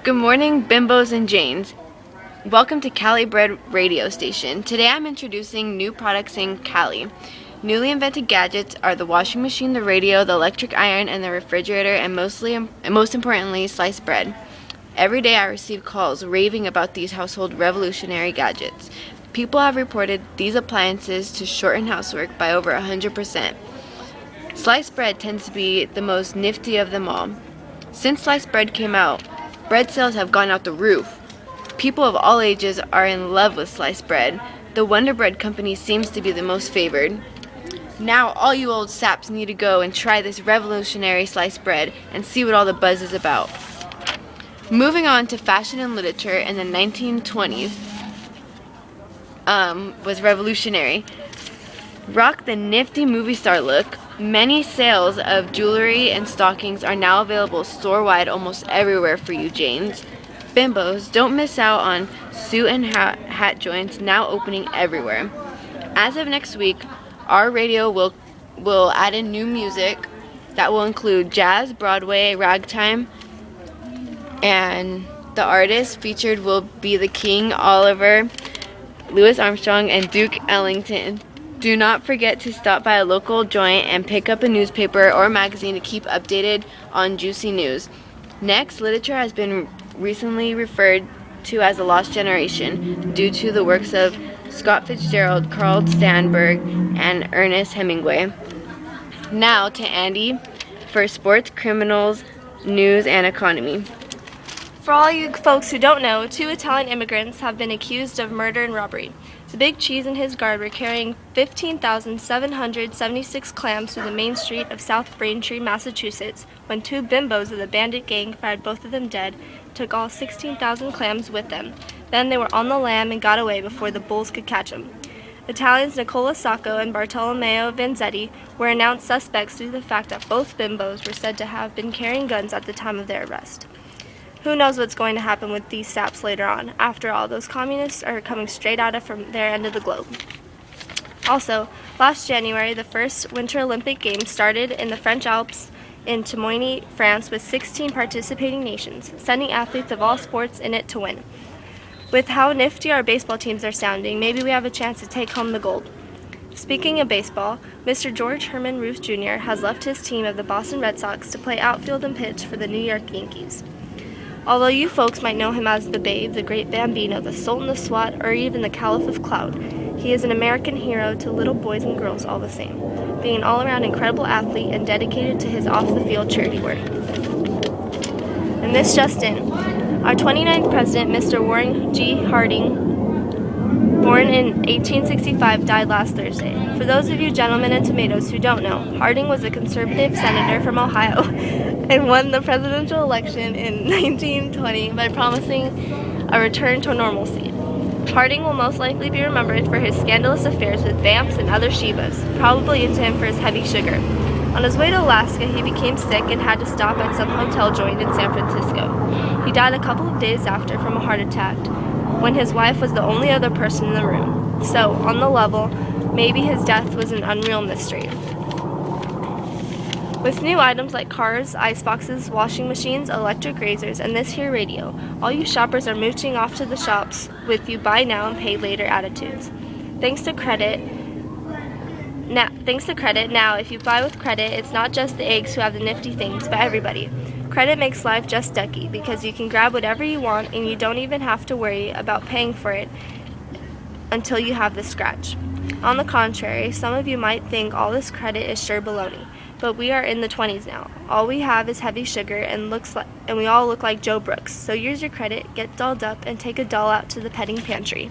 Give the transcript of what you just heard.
Good morning, Bimbos and Janes. Welcome to Cali Bread Radio Station. Today I'm introducing new products in Cali. Newly invented gadgets are the washing machine, the radio, the electric iron, and the refrigerator, and most importantly, sliced bread. Every day I receive calls raving about these household revolutionary gadgets. People have reported these appliances to shorten housework by over 100%. Sliced bread tends to be the most nifty of them all. Since sliced bread came out, bread sales have gone out the roof. People of all ages are in love with sliced bread. The Wonder Bread company seems to be the most favored. Now all you old saps need to go and try this revolutionary sliced bread and see what all the buzz is about. Moving on to fashion and literature, in the 1920s was revolutionary. Rock the nifty movie star look. Many sales of jewelry and stockings are now available store-wide almost everywhere for you Janes. Bimbos, don't miss out on suit and hat joints now opening everywhere. As of next week, our radio will add in new music that will include jazz, Broadway, ragtime, and the artists featured will be The King, Oliver, Louis Armstrong, and Duke Ellington. Do not forget to stop by a local joint and pick up a newspaper or magazine to keep updated on juicy news. Next, literature has been recently referred to as a lost generation due to the works of Scott Fitzgerald, Carl Sandburg, and Ernest Hemingway. Now to Andy for sports, criminals, news, and economy. For all you folks who don't know, 2 Italian immigrants have been accused of murder and robbery. The big cheese and his guard were carrying 15,776 clams through the main street of South Braintree, Massachusetts, when 2 bimbos of the bandit gang fired both of them dead, took all 16,000 clams with them. Then they were on the lam and got away before the bulls could catch them. Italians Nicola Sacco and Bartolomeo Vanzetti were announced suspects due to the fact that both bimbos were said to have been carrying guns at the time of their arrest. Who knows what's going to happen with these saps later on? After all, those communists are coming straight out from their end of the globe. Also, last January, the first Winter Olympic Games started in the French Alps in Chamonix, France, with 16 participating nations, sending athletes of all sports in it to win. With how nifty our baseball teams are sounding, maybe we have a chance to take home the gold. Speaking of baseball, Mr. George Herman Ruth Jr. has left his team of the Boston Red Sox to play outfield and pitch for the New York Yankees. Although you folks might know him as the Babe, the Great Bambino, the Sultan of Swat, or even the Caliph of Cloud, he is an American hero to little boys and girls all the same, being an all-around incredible athlete and dedicated to his off-the-field charity work. And this just in, our 29th president, Mr. Warren G. Harding, born in 1865, died last Thursday. For those of you gentlemen and tomatoes who don't know, Harding was a conservative senator from Ohio and won the presidential election in 1920 by promising a return to normalcy. Harding will most likely be remembered for his scandalous affairs with vamps and other Shivas, probably into him for his heavy sugar. On his way to Alaska, he became sick and had to stop at some hotel joint in San Francisco. He died a couple of days after from a heart attack, when his wife was the only other person in the room. So, on the level, maybe his death was an unreal mystery. With new items like cars, iceboxes, washing machines, electric razors, and this here radio, all you shoppers are mooching off to the shops with you buy now and pay later attitudes. Thanks to credit, now if you buy with credit, it's not just the eggs who have the nifty things, but everybody. Credit makes life just ducky because you can grab whatever you want and you don't even have to worry about paying for it until you have the scratch. On the contrary, some of you might think all this credit is sure baloney, but we are in the 20s now. All we have is heavy sugar and we all look like Joe Brooks. So use your credit, get dolled up, and take a doll out to the petting pantry.